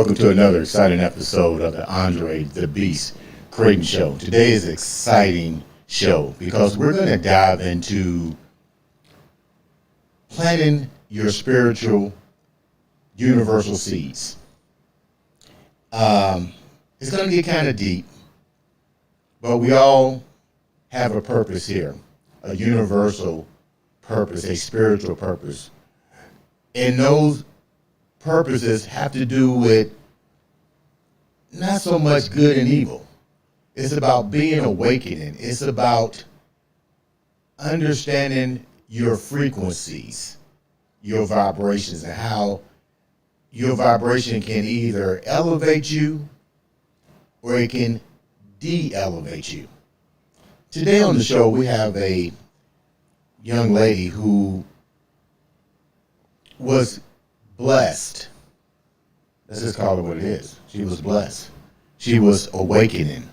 welcome to another exciting episode of the Andre The Beast Crayton Show. Today is an exciting show because we're going to dive into planting your spiritual universal seeds. It's going to get kind of deep, but we all have a purpose here, a universal purpose, a spiritual purpose. And those purposes have to do with not so much good and evil. It's about being awakening. It's about understanding your frequencies, your vibrations, and how your vibration can either elevate you or it can de-elevate you. Today on the show, we have a young lady who was blessed. Let's just call it what it is. She was blessed. She was awakening.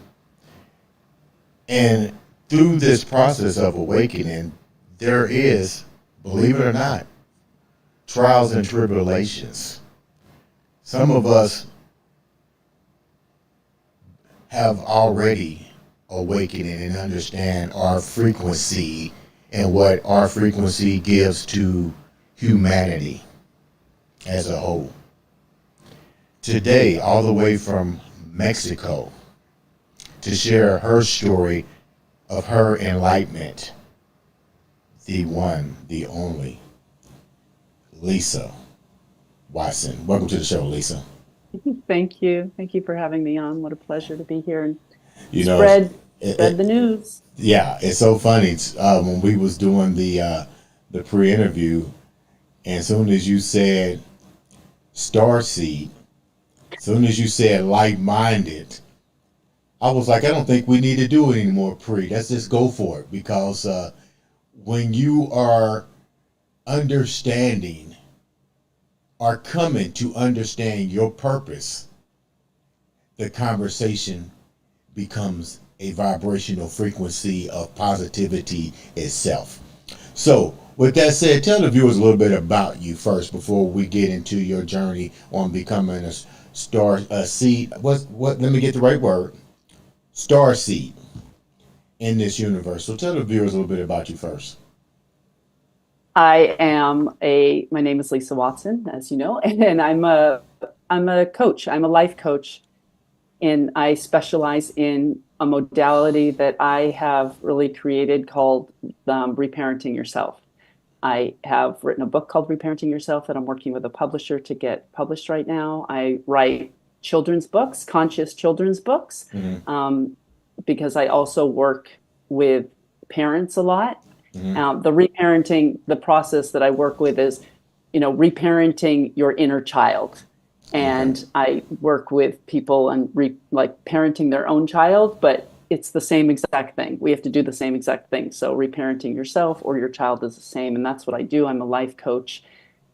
And through this process of awakening, there is, believe it or not, trials and tribulations. Some of us have already awakened and understand our frequency and what our frequency gives to humanity as a whole. Today, all the way from Mexico, to share her story of her enlightenment, the one, the only, Lisa Watson. Welcome to the show, Lisa. Thank you. Thank you for having me on. What a pleasure to be here and You know, spread the news. yeah, it's so funny. When we was doing the pre-interview, and as soon as you said star seed, as soon as you said like-minded, I was like, I don't think we need to do it anymore pre. Let's just go for it because when you are understanding, are coming to understand your purpose, the conversation becomes a vibrational frequency of positivity itself. So, with that said, tell the viewers a little bit about you first before we get into your journey on becoming a seed. Let me get the right word. Star seed in this universe. So tell the viewers a little bit about you first. My name is Lisa Watson, as you know, and I'm a coach. I'm a life coach, and I specialize in a modality that I have really created called reparenting yourself. I have written a book called Reparenting Yourself that I'm working with a publisher to get published right now. I write children's books, conscious children's books, because I also work with parents a lot. The reparenting, the process that I work with is, reparenting your inner child. And I work with people and like parenting their own child, but it's the same exact thing. We have to do the same exact thing. So reparenting yourself or your child is the same. And that's what I do. I'm a life coach.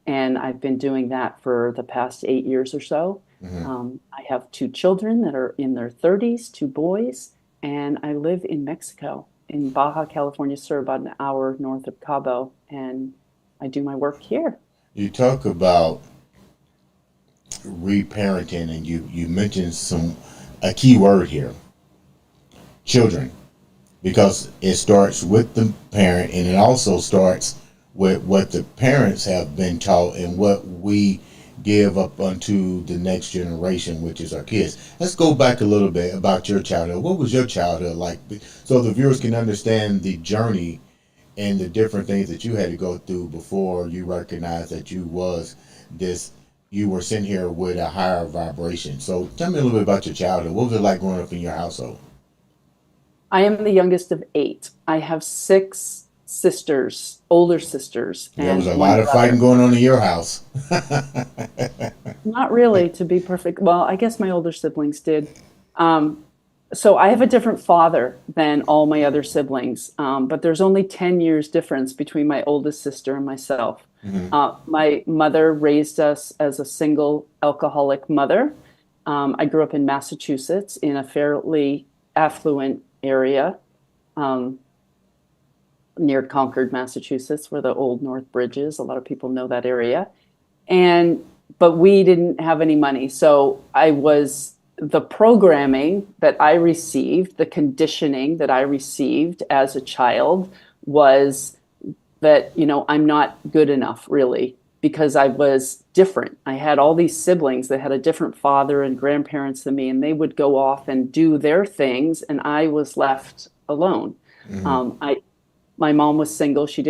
And I've been doing that for the past 8 years or so. I have 2 children that are in their 30s, 2 boys, and I live in Mexico, in Baja California Sur, about an hour north of Cabo, and I do my work here. You talk about reparenting, and you mentioned a key word here, children, because it starts with the parent, and it also starts with what the parents have been taught and what we give up unto the next generation, which is our kids. Let's go back a little bit about your childhood. What was your childhood like, so the viewers can understand the journey and the different things that you had to go through before you recognized that you were sitting here with a higher vibration. So tell me a little bit about your childhood. What was it like growing up in your household? I am the youngest of 8. I have 6 sisters, older sisters. There was a one lot of brother. fighting going on in your house. Not really, to be perfect. Well, I guess my older siblings did. So I have a different father than all my other siblings, but there's only 10 years difference between my oldest sister and myself. My mother raised us as a single alcoholic mother. I grew up in Massachusetts in a fairly affluent area, near Concord, Massachusetts, where the old North Bridge is. A lot of people know that area. And but we didn't have any money. So the programming that I received, the conditioning that I received as a child was that, I'm not good enough really because I was different. I had all these siblings that had a different father and grandparents than me, and they would go off and do their things, and I was left alone. Hmm. My mom was single. She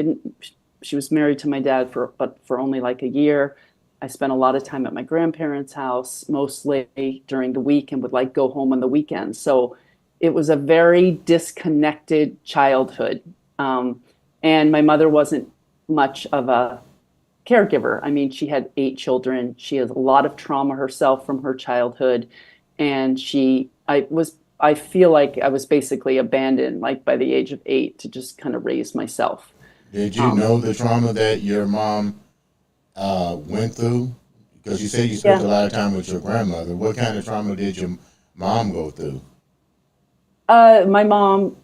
was married to my dad but for only like a year. I spent a lot of time at my grandparents' house, mostly during the week, and would like go home on the weekends. So it was a very disconnected childhood. And my mother wasn't much of a caregiver. I mean, she had 8 children. She has a lot of trauma herself from her childhood. And I feel like I was basically abandoned, like by the age of 8, to just kind of raise myself. Did you Um, know the trauma that your mom went through? Because you said you spent yeah. a lot of time with your grandmother. What kind of trauma did your mom go through? My mom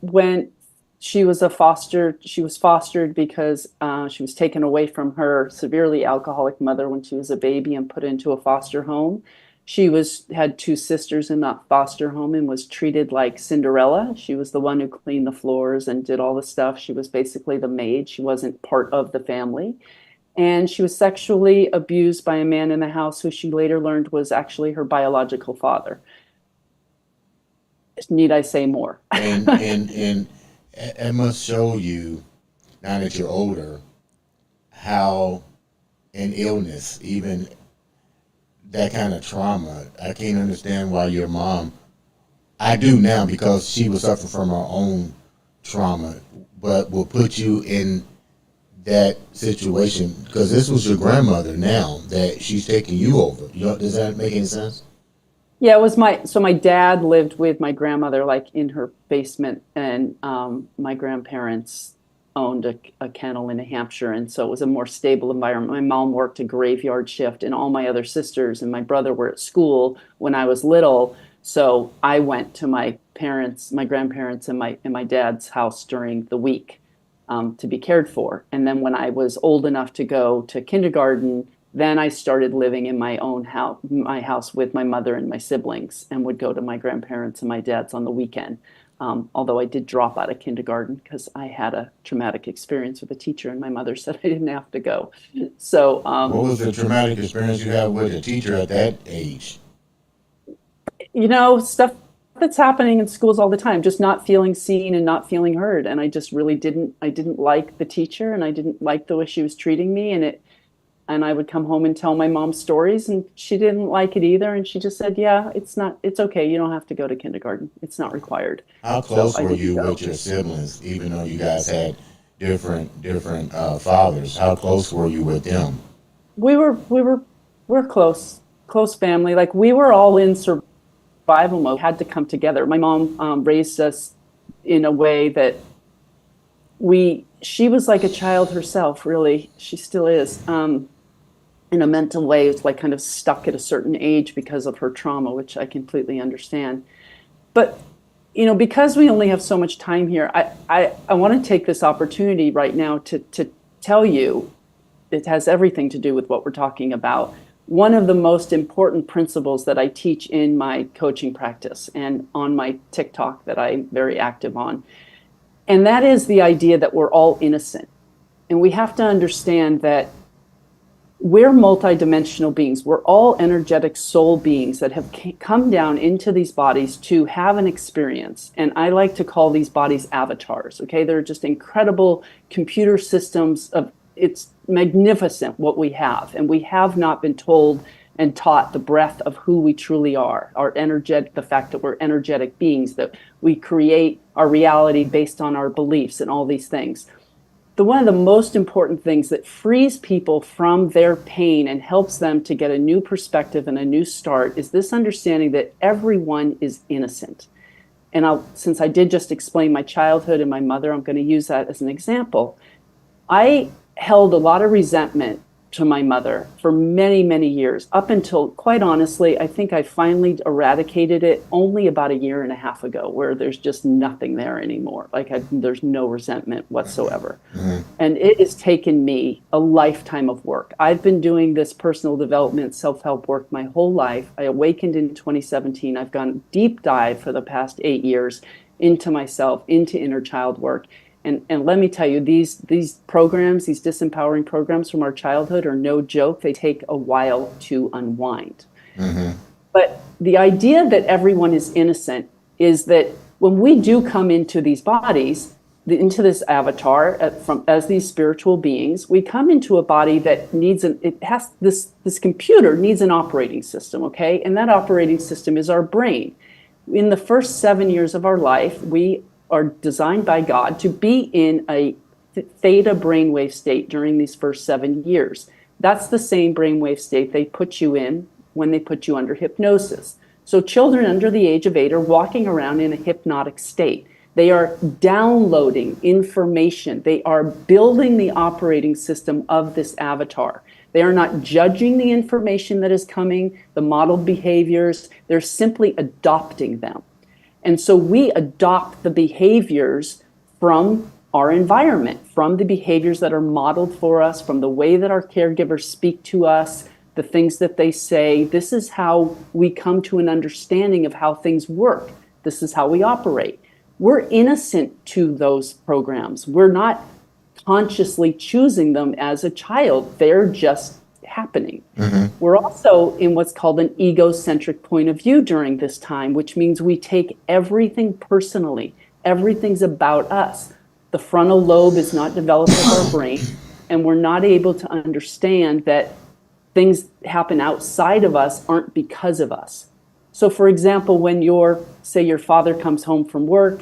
she was fostered because she was taken away from her severely alcoholic mother when she was a baby and put into a foster home. Had 2 sisters in that foster home and was treated like Cinderella. She was the one who cleaned the floors and did all the stuff. She was basically the maid. She wasn't part of the family. And she was sexually abused by a man in the house who she later learned was actually her biological father. Need I say more? And it must show you now that you're older how an illness, even that kind of trauma, I can't understand why your mom. I do now because she was suffering from her own trauma, but will put you in that situation because this was your grandmother now that she's taking you over. Does that make any sense? Yeah, it was my dad lived with my grandmother like in her basement, and my grandparents owned a kennel in New Hampshire, and so it was a more stable environment. My mom worked a graveyard shift, and all my other sisters and my brother were at school when I was little. So I went to my grandparents, and my dad's house during the week to be cared for. And then when I was old enough to go to kindergarten, then I started living in my house with my mother and my siblings, and would go to my grandparents and my dad's on the weekend. Although I did drop out of kindergarten because I had a traumatic experience with a teacher, and my mother said I didn't have to go. So, What was the traumatic experience you had with a teacher at that age? stuff that's happening in schools all the time, just not feeling seen and not feeling heard. And I just really I didn't like the teacher, and I didn't like the way she was treating me. And I would come home and tell my mom stories, and she didn't like it either. And she just said, yeah, it's okay. You don't have to go to kindergarten. It's not required. How So close I were didn't you go. with your siblings, even though you guys had different fathers? How close were you with them? We were close family. Like we were all in survival mode, had to come together. My mom raised us in a way that she was like a child herself, really. She still is. In a mental way, it's like kind of stuck at a certain age because of her trauma, which I completely understand. But because we only have so much time here, I want to take this opportunity right now to tell you it has everything to do with what we're talking about. One of the most important principles that I teach in my coaching practice and on my TikTok that I'm very active on, and that is the idea that we're all innocent. And we have to understand that we're multidimensional beings. We're all energetic soul beings that have come down into these bodies to have an experience. And I like to call these bodies avatars. Okay. They're just incredible computer systems it's magnificent what we have. And we have not been told and taught the breadth of who we truly are, the fact that we're energetic beings, that we create our reality based on our beliefs and all these things. One of the most important things that frees people from their pain and helps them to get a new perspective and a new start is this understanding that everyone is innocent. And since I did just explain my childhood and my mother, I'm going to use that as an example. I held a lot of resentment to my mother for many, many years, up until, quite honestly, I think I finally eradicated it only about a year and a half ago, where there's just nothing there anymore. There's no resentment whatsoever. And it has taken me a lifetime of work. I've been doing this personal development, self-help work my whole life. I awakened in 2017. I've gone deep dive for the past 8 years into myself, into inner child work. And let me tell you, these programs, these disempowering programs from our childhood are no joke. They take a while to unwind. But the idea that everyone is innocent is that when we do come into these bodies, into this avatar as these spiritual beings, we come into a body that this computer needs an operating system, okay? And that operating system is our brain. In the first 7 years of our life, we are designed by God to be in a theta brainwave state during these first 7 years. That's the same brainwave state they put you in when they put you under hypnosis. So children under the age of 8 are walking around in a hypnotic state. They are downloading information. They are building the operating system of this avatar. They are not judging the information that is coming, the modeled behaviors. They're simply adopting them. And so we adopt the behaviors from our environment, from the behaviors that are modeled for us, from the way that our caregivers speak to us, the things that they say. This is how we come to an understanding of how things work. This is how we operate. We're innocent to those programs. We're not consciously choosing them as a child. They're just happening. We're also in what's called an egocentric point of view during this time, which means we take everything personally. Everything's about us. The frontal lobe is not developed of our brain, and we're not able to understand that things happen outside of us aren't because of us. So for example, when say your father comes home from work,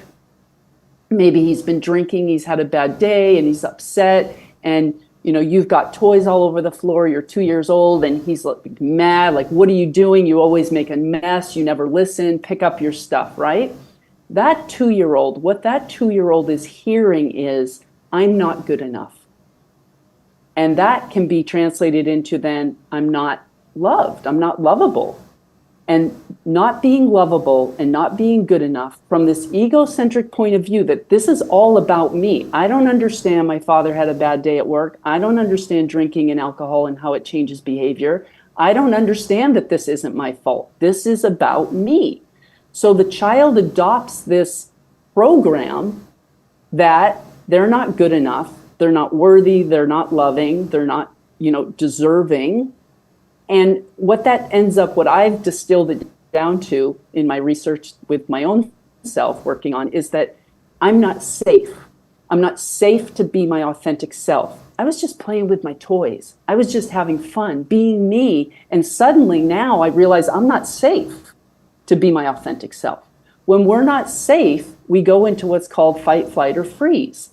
maybe he's been drinking, he's had a bad day and he's upset, and you've got toys all over the floor, you're 2 years old, and he's mad, like, what are you doing? You always make a mess, you never listen, pick up your stuff, right? That 2-year-old, what that 2-year-old is hearing is, I'm not good enough. And that can be translated into then, I'm not loved, I'm not lovable. And not being lovable and not being good enough from this egocentric point of view that this is all about me. I don't understand my father had a bad day at work. I don't understand drinking and alcohol and how it changes behavior. I don't understand that this isn't my fault. This is about me. So the child adopts this program that they're not good enough, they're not worthy, they're not loving, they're not, deserving. And what I've distilled it down to in my research with my own self working on is that I'm not safe. I'm not safe to be my authentic self. I was just playing with my toys. I was just having fun, being me. And suddenly now I realize I'm not safe to be my authentic self. When we're not safe, we go into what's called fight, flight, or freeze.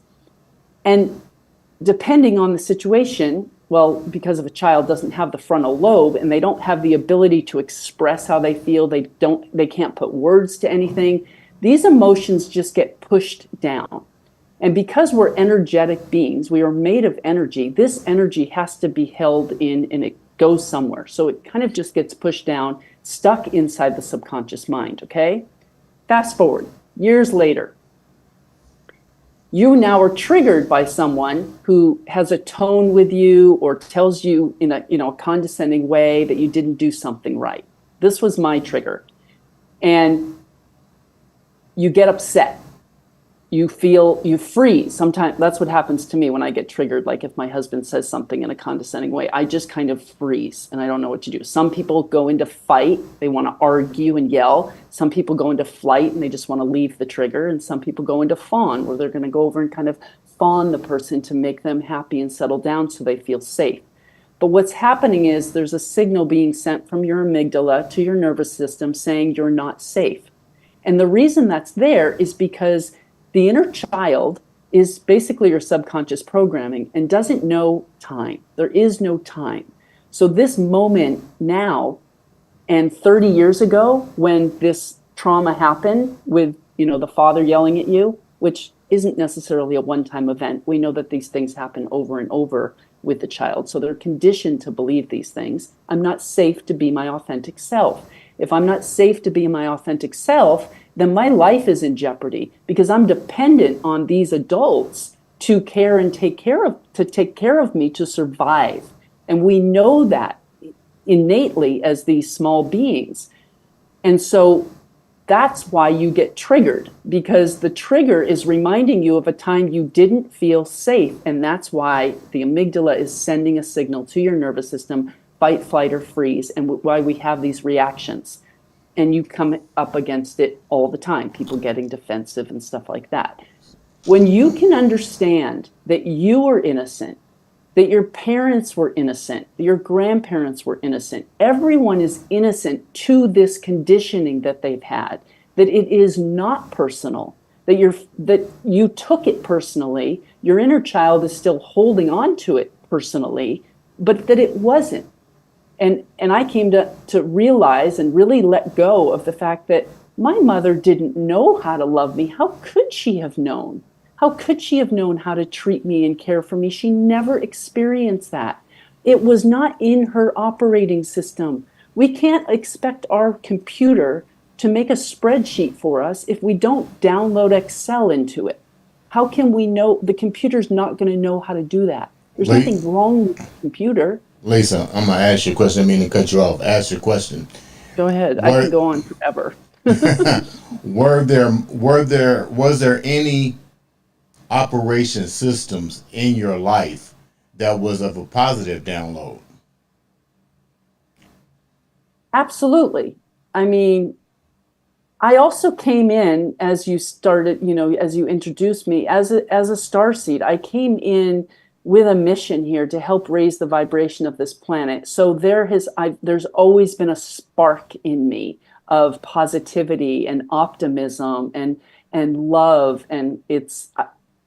And depending on the situation, well, because if a child doesn't have the frontal lobe and they don't have the ability to express how they feel, they can't put words to anything, these emotions just get pushed down. And because we're energetic beings, we are made of energy, this energy has to be held in and it goes somewhere. So it kind of just gets pushed down, stuck inside the subconscious mind, okay? Fast forward, years later, you now are triggered by someone who has a tone with you or tells you in a condescending way that you didn't do something right. This was my trigger. And you get upset. You freeze. Sometimes that's what happens to me when I get triggered. Like if my husband says something in a condescending way, I just kind of freeze and I don't know what to do. Some people go into fight. They want to argue and yell. Some people go into flight and they just want to leave the trigger. And some people go into fawn, where they're going to go over and kind of fawn the person to make them happy and settle down so they feel safe. But what's happening is there's a signal being sent from your amygdala to your nervous system saying you're not safe. And the reason that's there is because the inner child is basically your subconscious programming and doesn't know time. There is no time. So this moment now and 30 years ago when this trauma happened with, the father yelling at you, which isn't necessarily a one-time event. We know that these things happen over and over with the child. So they're conditioned to believe these things. I'm not safe to be my authentic self. If I'm not safe to be my authentic self, then my life is in jeopardy because I'm dependent on these adults to care and take care of me to survive. And we know that innately as these small beings. And so that's why you get triggered, because the trigger is reminding you of a time you didn't feel safe. And that's why the amygdala is sending a signal to your nervous system, fight, flight, or freeze, and why we have these reactions. And you come up against it all the time, people getting defensive and stuff like that. When you can understand that you are innocent, that your parents were innocent, that your grandparents were innocent, everyone is innocent to this conditioning that they've had, that it is not personal, that you took it personally, your inner child is still holding on to it personally, but that it wasn't. And I came to realize and really let go of the fact that my mother didn't know how to love me. How could she have known? How could she have known how to treat me and care for me? She never experienced that. It was not in her operating system. We can't expect our computer to make a spreadsheet for us if we don't download Excel into it. How can we know? The computer's not going to know how to do that. There's nothing wrong with the computer. Lisa, I'm gonna ask you a question. I didn't mean to cut you off. Ask your question. Go ahead. I can go on forever. Was there any operation systems in your life that was of a positive download? Absolutely. I mean, I also came in as you started, as you introduced me as a star seed. I came in with a mission here to help raise the vibration of this planet. So there's always been a spark in me of positivity and optimism and love. And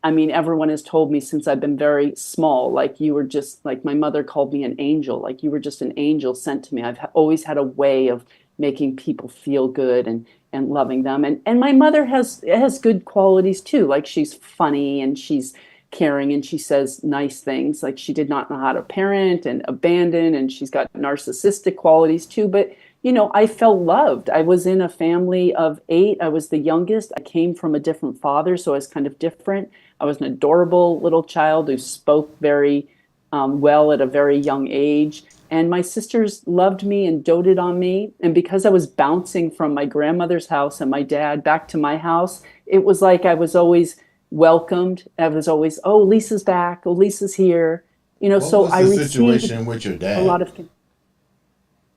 everyone has told me since I've been very small, like you were just like my mother called me an angel, like you were just an angel sent to me. I've always had a way of making people feel good and loving them. And my mother has good qualities too. Like she's funny and she's caring and she says nice things. Like she did not know how to parent and abandon, and she's got narcissistic qualities too. But I felt loved. I was in a family of 8. I was the youngest. I came from a different father, so I was kind of different. I was an adorable little child who spoke very well at a very young age. And my sisters loved me and doted on me. And because I was bouncing from my grandmother's house and my dad back to my house, it was like I was always welcomed. I was always, oh, Lisa's back. Oh, Lisa's here. What So was I the received situation with your a dad? lot of.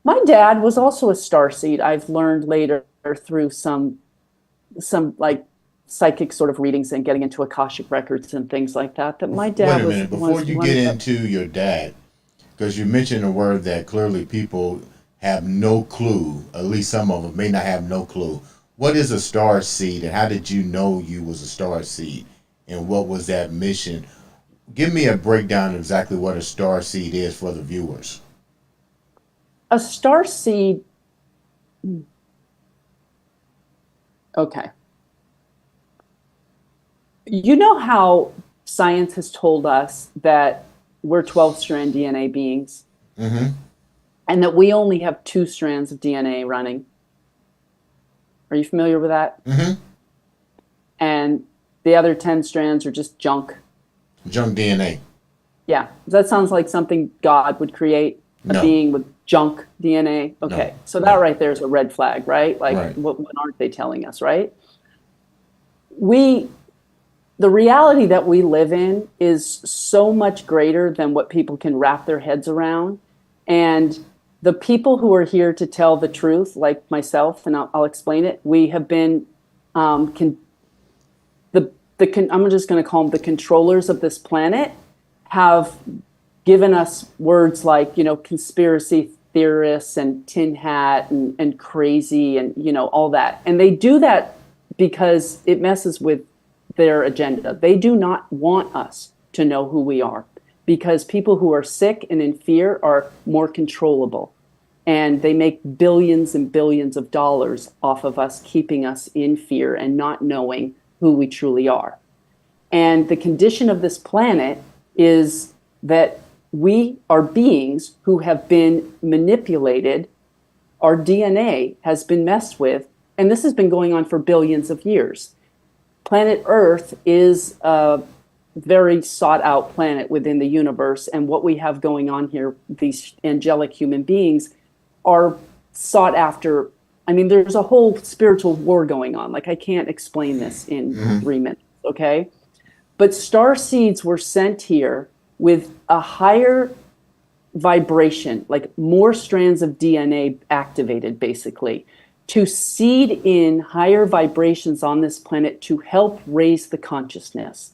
My dad was also a starseed. I've learned later through some like psychic sort of readings and getting into Akashic records and things like that. That my Wait dad a was minute. Before was you one get of the. into your dad, because you mentioned a word that clearly people have no clue, at least some of them may not have no clue. What is a star seed, and how did you know you was a star seed, and what was that mission? Give me a breakdown of exactly what a star seed is for the viewers. A star seed. Okay. You know how science has told us that we're 12-strand DNA beings Mm-hmm. and that we only have 2 strands of DNA running? Are you familiar with that? Mm-hmm. And the other 10 strands are just junk. Junk DNA. Yeah. That sounds like something God would create, a No. being with junk DNA. No. Okay. So that No. right there is a red flag, right? Like, Right. what aren't they telling us, right? The reality that we live in is so much greater than what people can wrap their heads around. And the people who are here to tell the truth, like myself, and I'll explain it, we have been, I'm just going to call them the controllers of this planet, have given us words like, conspiracy theorists and tin hat and crazy and, all that. And they do that because it messes with their agenda. They do not want us to know who we are, because people who are sick and in fear are more controllable. And they make billions and billions of dollars off of us, keeping us in fear and not knowing who we truly are. And the condition of this planet is that we are beings who have been manipulated. Our DNA has been messed with, and this has been going on for billions of years. Planet Earth is a very sought out planet within the universe, and what we have going on here, these angelic human beings, are sought after. I mean, there's a whole spiritual war going on. Like, I can't explain this in 3 minutes, okay? But star seeds were sent here with a higher vibration, like more strands of DNA activated, basically, to seed in higher vibrations on this planet to help raise the consciousness.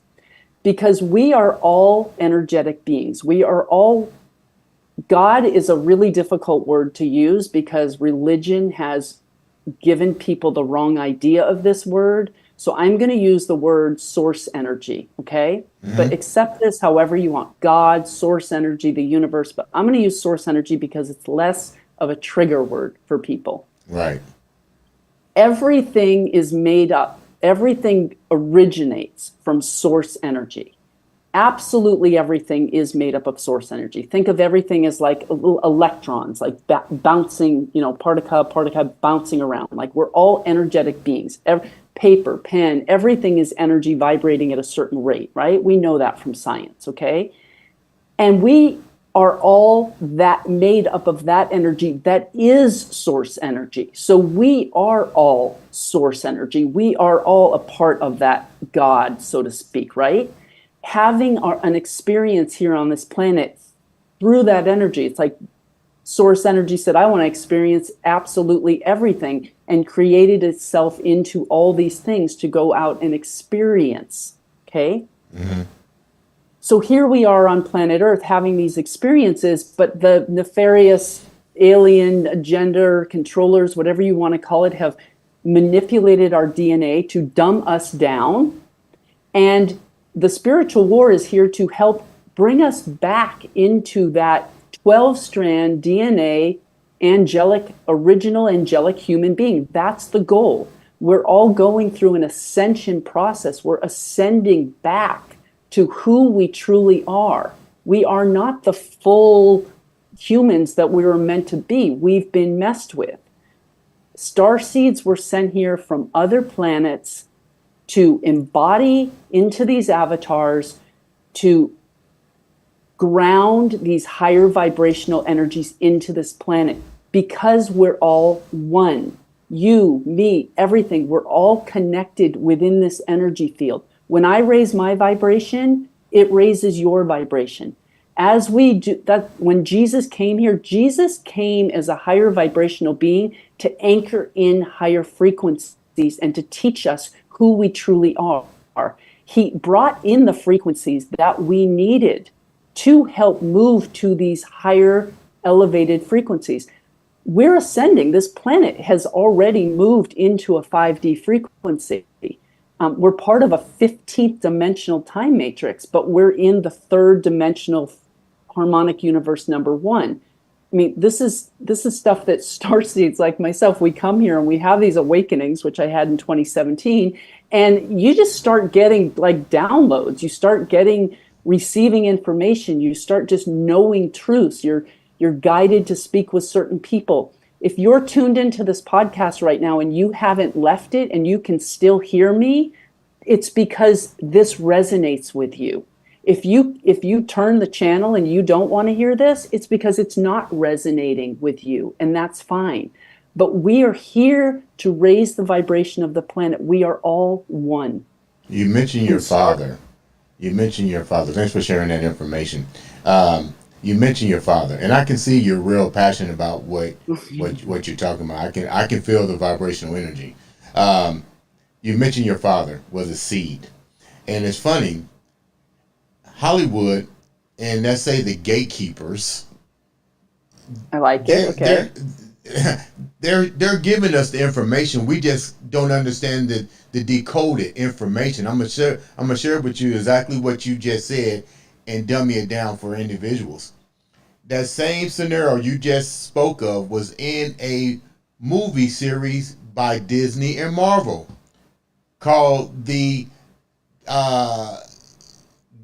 Because we are all energetic beings. We are all, God is a really difficult word to use because religion has given people the wrong idea of this word. So I'm going to use the word source energy, okay? But accept this however you want. God, source energy, the universe. But I'm going to use source energy because it's less of a trigger word for people. Right. Everything is made up. Everything originates from source energy. Absolutely everything is made up of source energy. Think of everything as like electrons, like bouncing, particle bouncing around. Like, we're all energetic beings. Paper, pen, everything is energy vibrating at a certain rate, right? We know that from science, okay? And we are all that made up of that energy that is source energy. So we are all source energy. We are all a part of that God, so to speak, right? Having an experience here on this planet through that energy. It's like source energy said, I want to experience absolutely everything, and created itself into all these things to go out and experience. Okay? So here we are on planet Earth having these experiences, but the nefarious alien agenda controllers, whatever you want to call it, have manipulated our DNA to dumb us down. And the spiritual war is here to help bring us back into that 12-strand DNA original angelic human being. That's the goal. We're all going through an ascension process. We're ascending back to who we truly are. We are not the full humans that we were meant to be. We've been messed with. Star seeds were sent here from other planets to embody into these avatars, to ground these higher vibrational energies into this planet, because we're all one. You, me, everything, we're all connected within this energy field. When I raise my vibration, it raises your vibration. As we do that, when Jesus came here, Jesus came as a higher vibrational being to anchor in higher frequencies and to teach us who we truly are. He brought in the frequencies that we needed to help move to these higher elevated frequencies. We're ascending. This planet has already moved into a 5D frequency. We're part of a 15th dimensional time matrix, but we're in the third dimensional harmonic universe number 1. I mean, this is stuff that starseeds like myself, we come here and we have these awakenings, which I had in 2017, and you just start getting like downloads. You start receiving information. You start just knowing truths. You're guided to speak with certain people. If you're tuned into this podcast right now and you haven't left it and you can still hear me, it's because this resonates with you. If you turn the channel and you don't want to hear this, it's because it's not resonating with you, and that's fine. But we are here to raise the vibration of the planet. We are all one. You mentioned your father. Thanks for sharing that information. You mentioned your father, and I can see you're real passionate about what you're talking about. I can feel the vibrational energy. You mentioned your father was a seed, and it's funny. Hollywood, and let's say the gatekeepers. I like it. Okay. They're giving us the information. We just don't understand the decoded information. I'm gonna share with you exactly what you just said and dummy it down for individuals. That same scenario you just spoke of was in a movie series by Disney and Marvel called the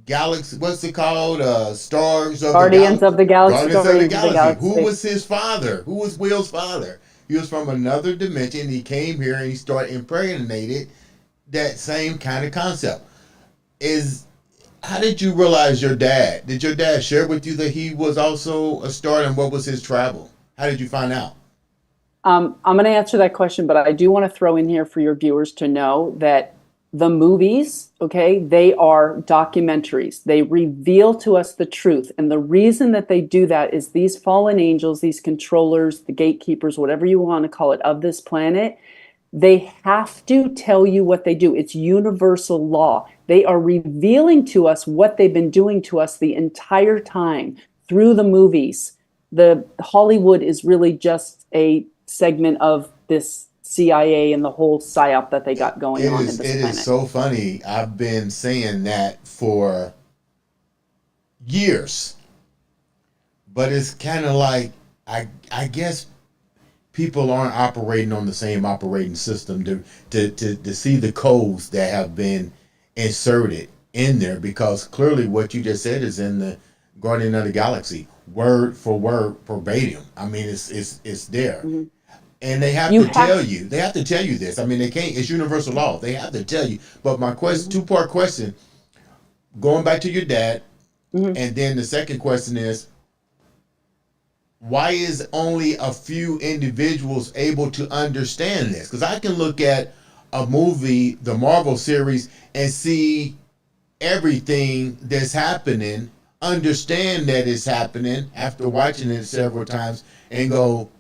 Galaxy, what's it called? Stars of the Guardians Galaxy. of the Galaxy, Guardians of the Guardians of the Galaxy. Who Galaxy. was his father? Who was Will's father? He was from another dimension. He came here and he started impregnated that same kind of concept. Is How did you realize your dad? Did your dad share with you that he was also a star, and what was his travel? How did you find out? I'm going to answer that question, but I do want to throw in here for your viewers to know that the movies, okay, they are documentaries. They reveal to us the truth. And the reason that they do that is these fallen angels, these controllers, the gatekeepers, whatever you want to call it, of this planet, they have to tell you what they do. It's universal law. They are revealing to us what they've been doing to us the entire time through the movies. The Hollywood is really just a segment of this CIA and the whole psyop that they got going on in this It is planet. so funny. I've been saying that for years, but it's kind of like I guess people aren't operating on the same operating system to see the codes that have been inserted in there, because clearly what you just said is in the Guardian of the Galaxy, word for word, verbatim. I mean, it's there. Mm-hmm. And they have You to have tell you. They have to tell you this. I mean, they can't. It's universal law. They have to tell you. But my question, mm-hmm. two-part question, going back to your dad, Mm-hmm. and then the second question is, why is only a few individuals able to understand this? Because I can look at a movie, the Marvel series, and see everything that's happening, understand that it's happening after watching it several times, and go,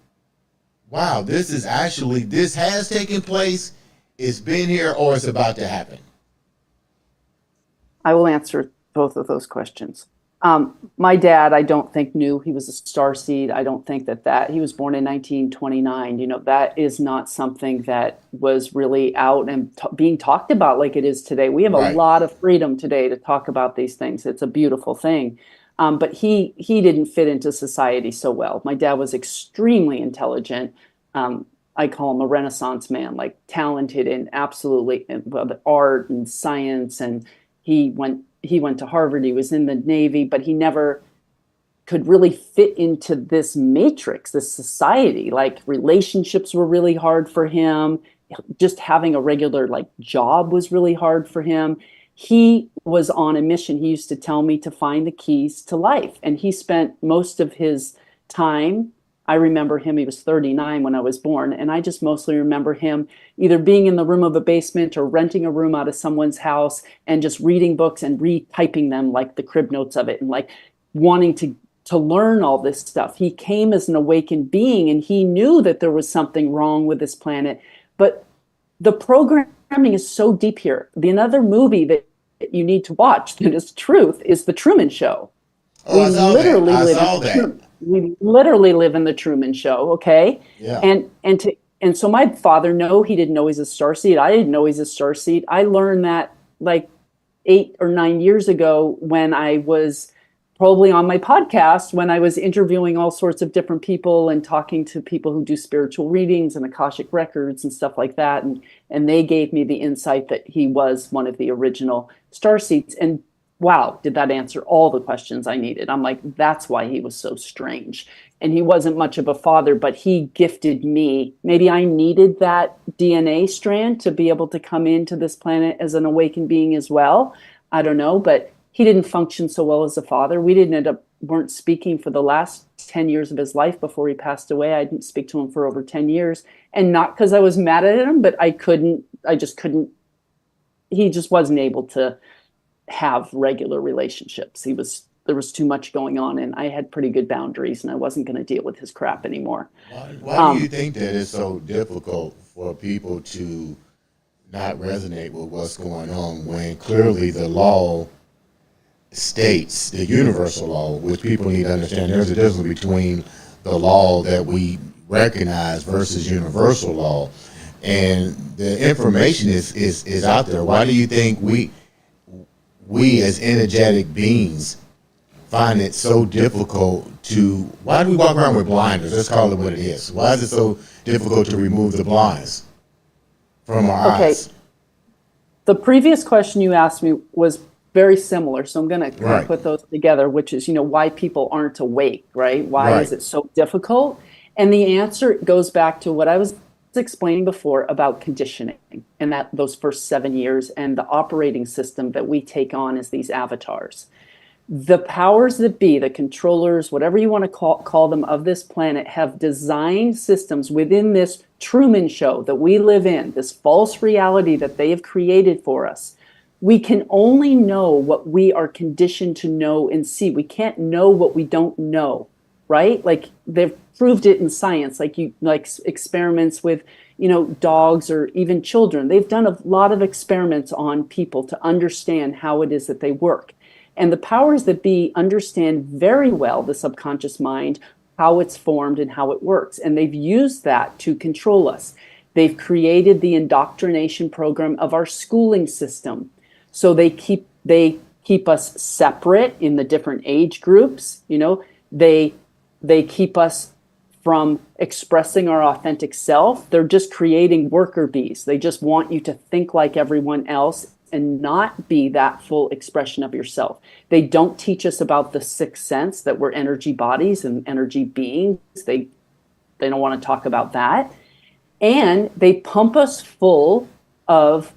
wow, this has taken place, it's been here, or it's about to happen. I will answer both of those questions. My dad, I don't think knew he was a star seed. I don't think that he was born in 1929. You know, that is not something that was really out and being talked about like it is today. We have a Right. lot of freedom today to talk about these things. It's a beautiful thing. But he didn't fit into society so well. My dad was extremely intelligent. I call him a Renaissance man, like talented in absolutely art and science, and he went to Harvard, he was in the Navy, but he never could really fit into this matrix, this society. Like relationships were really hard for him. Just having a regular like job was really hard for him. He was on a mission. He used to tell me to find the keys to life. And he spent most of his time. I remember him, he was 39 when I was born. And I just mostly remember him either being in the room of a basement or renting a room out of someone's house and just reading books and retyping them, like the crib notes of it, and like wanting to learn all this stuff. He came as an awakened being and he knew that there was something wrong with this planet. But the programming is so deep here. The another movie that you need to watch that is truth is The Truman Show. Oh, I saw that. I saw that. We literally live in the Truman Show, okay? Yeah. And so my father, no, he didn't know he's a starseed. I didn't know he's a starseed. I learned that like 8 or 9 years ago when I was probably on my podcast, when I was interviewing all sorts of different people and talking to people who do spiritual readings and Akashic records and stuff like that. And they gave me the insight that he was one of the original starseeds. And wow, did that answer all the questions I needed? I'm like, that's why he was so strange. And he wasn't much of a father, but he gifted me. Maybe I needed that DNA strand to be able to come into this planet as an awakened being as well. I don't know, but he didn't function so well as a father. We didn't end up weren't speaking for the last 10 years of his life before he passed away. I didn't speak to him for over 10 years. And not because I was mad at him, but I just couldn't, he just wasn't able to have regular relationships. There was too much going on and I had pretty good boundaries and I wasn't going to deal with his crap anymore. Why do you think that it's so difficult for people to not resonate with what's going on when clearly the law states, the universal law, which people need to understand, there's a difference between the law that we recognize versus universal law, and the information is out there. Why do you think we as energetic beings find it so difficult to, why do we walk around with blinders? Let's call it what it is. Why is it so difficult to remove the blinds from our eyes? The previous question you asked me was very similar. So I'm going to kind of Right. put those together, which is, why people aren't awake, right? Why is Right. it so difficult? And the answer goes back to what I was explaining before about conditioning and that those first 7 years and the operating system that we take on as these avatars. The powers that be, the controllers, whatever you want to call them, of this planet, have designed systems within this Truman Show that we live in, this false reality that they have created for us. We can only know what we are conditioned to know and see. We can't know what we don't know, right? Like they've proved it in science, like experiments with, dogs or even children. They've done a lot of experiments on people to understand how it is that they work. And the powers that be understand very well the subconscious mind, how it's formed and how it works. And they've used that to control us. They've created the indoctrination program of our schooling system. So they keep us separate in the different age groups. They keep us from expressing our authentic self. They're just creating worker bees. They just want you to think like everyone else and not be that full expression of yourself. They don't teach us about the sixth sense, that we're energy bodies and energy beings. They don't want to talk about that. And they pump us full of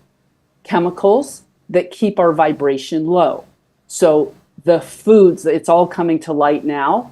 chemicals that keep our vibration low. So the foods, it's all coming to light now,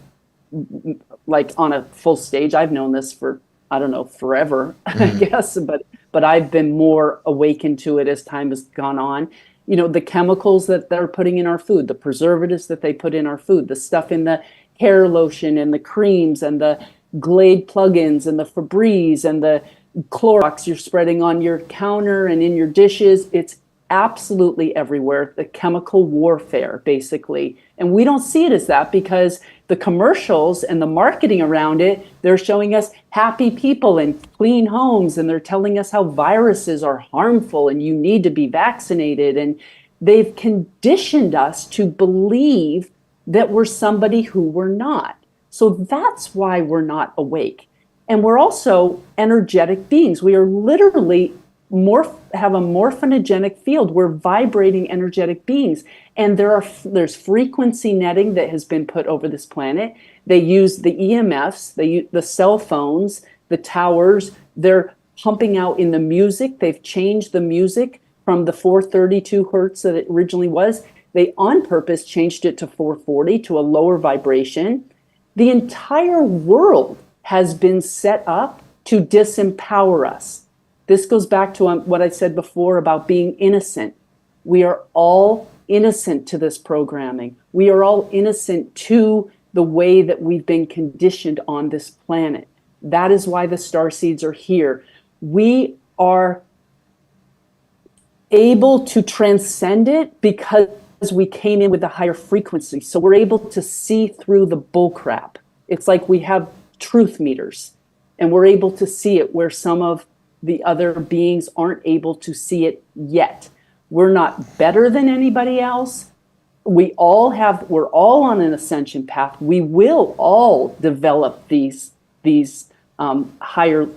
like on a full stage. I've known this for, I don't know, forever, I guess, but I've been more awakened to it as time has gone on. The chemicals that they're putting in our food, the preservatives that they put in our food, the stuff in the hair lotion and the creams and the Glade plugins and the Febreze and the Clorox you're spreading on your counter and in your dishes. It's absolutely everywhere. The chemical warfare, basically. And we don't see it as that because the commercials and the marketing around it, they're showing us happy people and clean homes, and they're telling us how viruses are harmful and you need to be vaccinated. And they've conditioned us to believe that we're somebody who we're not. So that's why we're not awake. And we're also energetic beings. We are literally have a morphinogenic field. We're vibrating energetic beings. And there's frequency netting that has been put over this planet. They use the EMFs, they use the cell phones, the towers. They're pumping out in the music. They've changed the music from the 432 hertz that it originally was. They on purpose changed it to 440, to a lower vibration. The entire world has been set up to disempower us. This goes back to what I said before about being innocent. We are all innocent to this programming. We are all innocent to the way that we've been conditioned on this planet. That is why the star seeds are here. We are able to transcend it because we came in with a higher frequency. So we're able to see through the bullcrap. It's like we have truth meters, and we're able to see it where some of the other beings aren't able to see it yet. We're not better than anybody else. We're all on an ascension path. We will all develop these higher,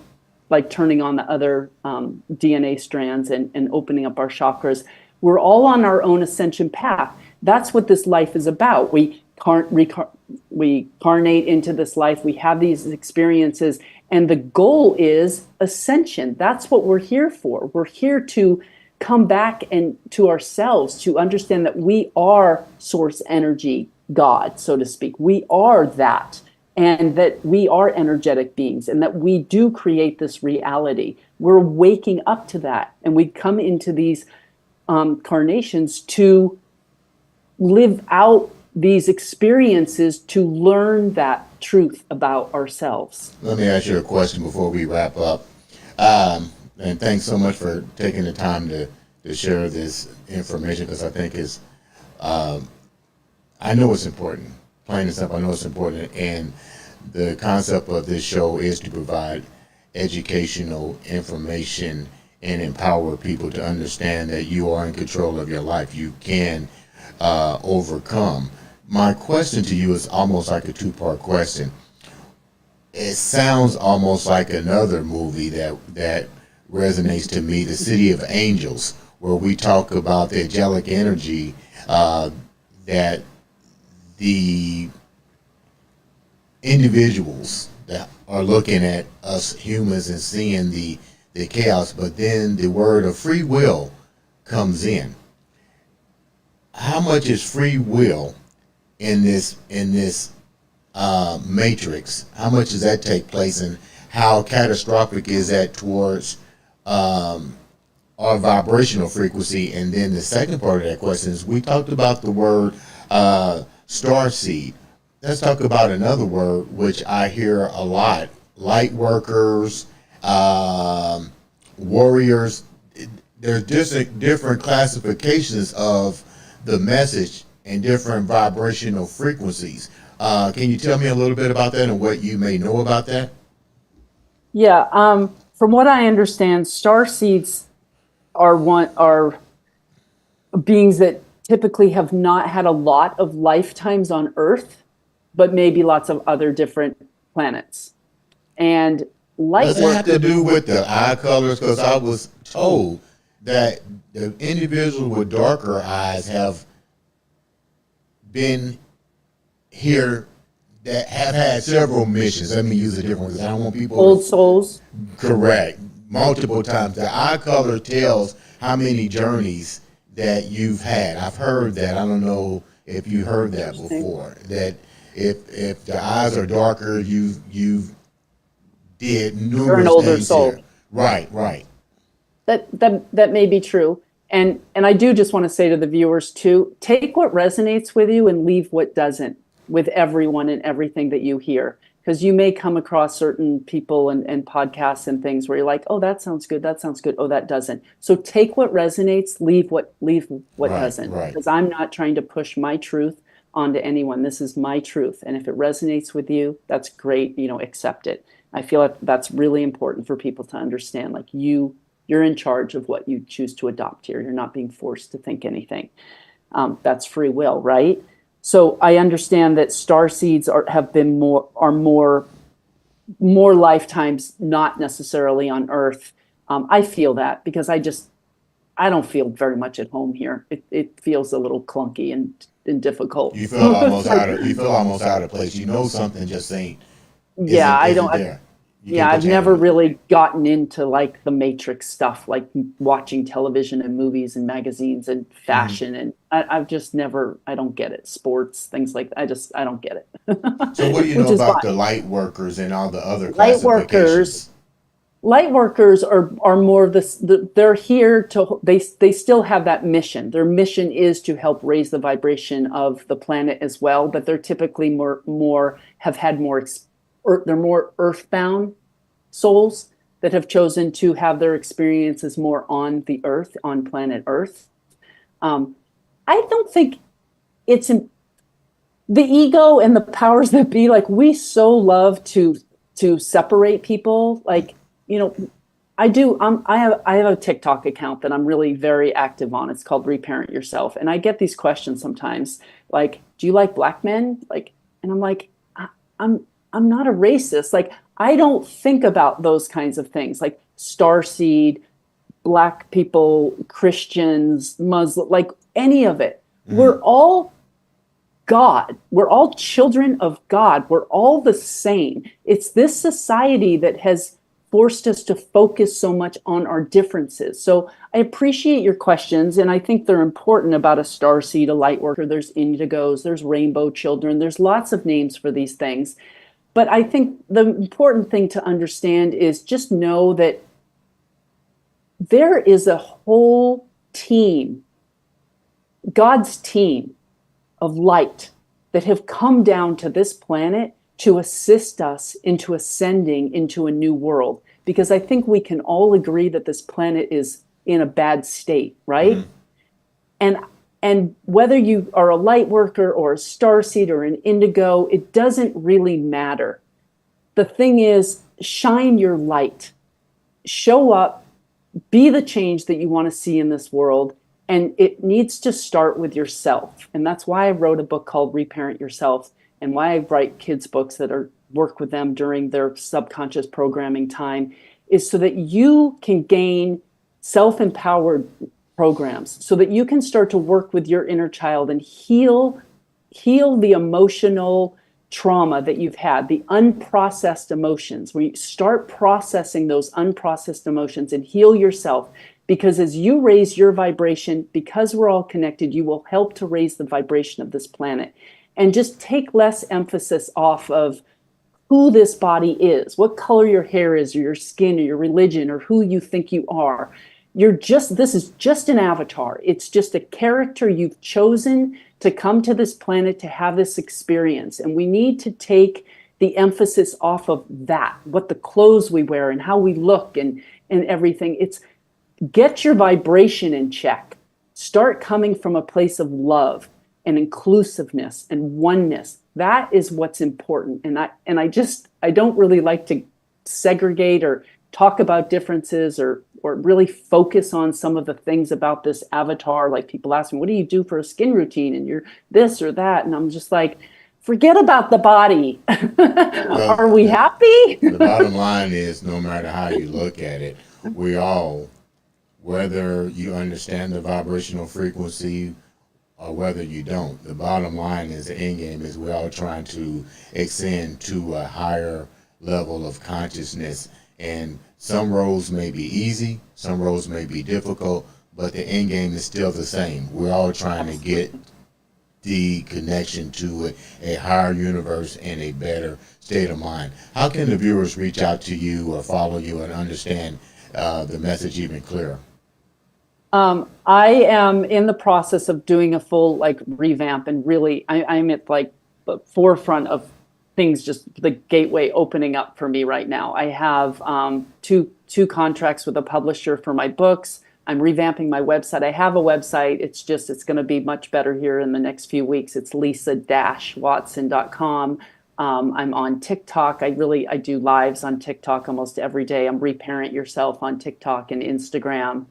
like turning on the other DNA strands and opening up our chakras. We're all on our own ascension path. That's what this life is about. We carnate into this life. We have these experiences, and the goal is ascension. That's what we're here for. We're here to come back and to ourselves, to understand that we are source energy, God, so to speak. We are that, and that we are energetic beings, and that we do create this reality. We're waking up to that, and we come into these carnations to live out these experiences, to learn that truth about ourselves. Let me ask you a question before we wrap up. And thanks so much for taking the time to share this information, because I think I know it's important. Plain and simple, I know it's important. And the concept of this show is to provide educational information and empower people to understand that you are in control of your life. You can overcome. My question to you is almost like a two-part question. It sounds almost like another movie that resonates to me, The City of Angels. where we talk about the angelic energy that the individuals that are looking at us humans and seeing the chaos, but then the word of free will comes in. How much is free will in this matrix? How much does that take place, and how catastrophic is that towards our vibrational frequency? And then the second part of that question is, we talked about the word star seed. Let's talk about another word which I hear a lot: light workers, warriors. There's just different classifications of the message and different vibrational frequencies. Can you tell me a little bit about that and what you may know about that? Yeah, from what I understand, star seeds are beings that typically have not had a lot of lifetimes on Earth, but maybe lots of other different planets. And light Does it have to workers, do with the eye colors? Because I was told that the individuals with darker eyes have been here, that have had several missions. Let me use a different word. I don't want people old to souls. correct multiple times. The eye color tells how many journeys that you've had. I've heard that. I don't know if you heard that before. That if the eyes are darker, you did You're an numerous older things soul. here. Right, right. That may be true. And I do just want to say to the viewers too, take what resonates with you and leave what doesn't, with everyone and everything that you hear. Because you may come across certain people and podcasts and things where you're like, oh, that sounds good, that sounds good, oh, that doesn't. So take what resonates, leave what Right, doesn't. right. Because I'm not trying to push my truth onto anyone. This is my truth. And if it resonates with you, that's great, accept it. I feel like that's really important for people to understand. Like you're in charge of what you choose to adopt here. You're not being forced to think anything. That's free will, right? So I understand that star seeds are more lifetimes, not necessarily on Earth. I feel that because I don't feel very much at home here. It feels a little clunky and difficult. You feel almost out of place. You know something just ain't Yeah, isn't I isn't don't. there. You Yeah, can't put I've your hand never on it. really gotten into like the Matrix stuff, like watching television and movies and magazines and Mhm. fashion, and I've just never. I don't get it. Sports, things like that. I don't get So what do it, you which know is about the fine. light workers and all the other Light workers, classifications? light workers are more of this. They're here to. They still have that mission. Their mission is to help raise the vibration of the planet as well. But they're typically more have had more. They're more earthbound souls that have chosen to have their experiences more on the earth, on planet Earth. Um, I don't think it's the ego and the powers that be. Like we so love to separate people. Like I do. I have a TikTok account that I'm really very active on. It's called Reparent Yourself, and I get these questions sometimes, like, "Do you like black men?" Like, and I'm like, I'm I'm not a racist. Like, I don't think about those kinds of things, like starseed, black people, Christians, Muslim, like any of it. Hmm. We're all God. We're all children of God. We're all the same. It's this society that has forced us to focus so much on our differences. So I appreciate your questions, and I think they're important about a star seed, a light worker. There's indigos, there's rainbow children, there's lots of names for these things. But I think the important thing to understand is just know that there is a whole team, God's team of light that have come down to this planet to assist us into ascending into a new world. Because I think we can all agree that this planet is in a bad state, right? Hmm. And and whether you are a light worker or a starseed or an indigo, it doesn't really matter. The thing is, shine your light, show up, be the change that you want to see in this world. And it needs to start with yourself. And that's why I wrote a book called Reparent Yourself, and why I write kids' books that are work with them during their subconscious programming time, is so that you can gain self-empowered programs so that you can start to work with your inner child and heal the emotional trauma that you've had, the unprocessed emotions, where you start processing those unprocessed emotions and heal yourself. Because as you raise your vibration, because we're all connected, you will help to raise the vibration of this planet and just take less emphasis off of who this body is, what color your hair is, or your skin, or your religion, or who you think you are. This is just an avatar. It's just a character you've chosen to come to this planet to have this experience. And we need to take the emphasis off of that, what the clothes we wear and how we look and everything. It's get your vibration in check. Start coming from a place of love and inclusiveness and oneness. That is what's important. And I don't really like to segregate or talk about differences or really focus on some of the things about this avatar. Like people ask me, what do you do for a skin routine? And you're this or that. And I'm just like, forget about the body. Well, are we happy? The bottom line is, no matter how you look at it, we all, whether you understand the vibrational frequency or whether you don't, the bottom line is the end game is we're all trying to ascend to a higher level of consciousness. And some roads may be easy, some roads may be difficult, but the end game is still the same. We're all trying to get the connection to a higher universe and a better state of mind. How can the viewers reach out to you or follow you and understand the message even clearer? I am in the process of doing a full revamp, and really I'm at the forefront of things, just the gateway opening up for me right now. I have two contracts with a publisher for my books. I'm revamping my website. I have a website. It's going to be much better here in the next few weeks. It's lisa-watson.com. I'm on TikTok. I do lives on TikTok almost every day. I'm Reparent Yourself on TikTok and Instagram.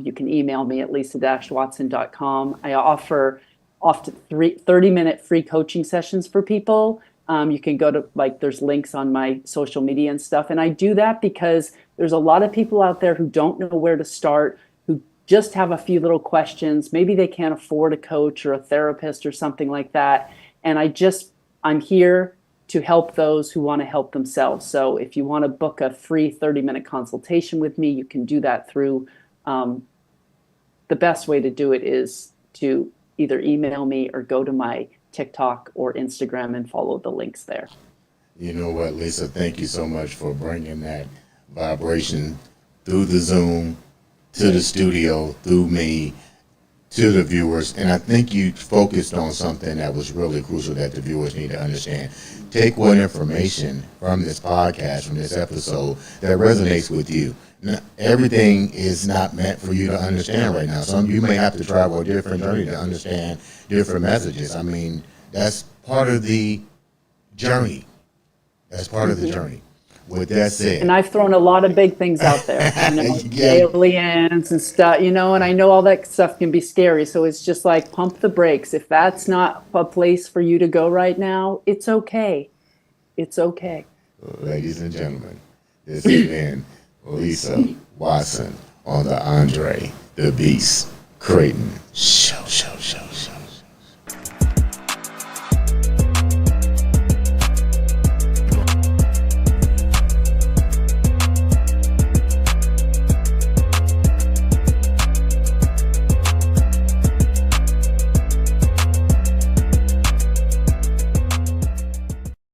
You can email me at lisa-watson.com. I offer 30-minute free coaching sessions for people. You can go to, there's links on my social media and stuff. And I do that because there's a lot of people out there who don't know where to start, who just have a few little questions. Maybe they can't afford a coach or a therapist or something like that. And I'm here to help those who want to help themselves. So if you want to book a free 30-minute consultation with me, you can do that through the best way to do it is to either email me or go to my TikTok or Instagram and follow the links there. You know what, Lisa, thank you so much for bringing that vibration through the Zoom to the studio, through me, to the viewers. And I think you focused on something that was really crucial that the viewers need to understand. Take what information from this podcast, from this episode, that resonates with you. Now, everything is not meant for you to understand right now. You may have to travel a different journey to understand different messages. I mean, that's part of the journey. That's part of the journey. With that said, and I've thrown a lot of big things out there, aliens and stuff, and I know all that stuff can be scary. So it's just like, pump the brakes. If that's not a place for you to go right now, it's okay. It's okay. Ladies and gentlemen, this has been Lisa Watson on the Andre The Beast Crayton Show.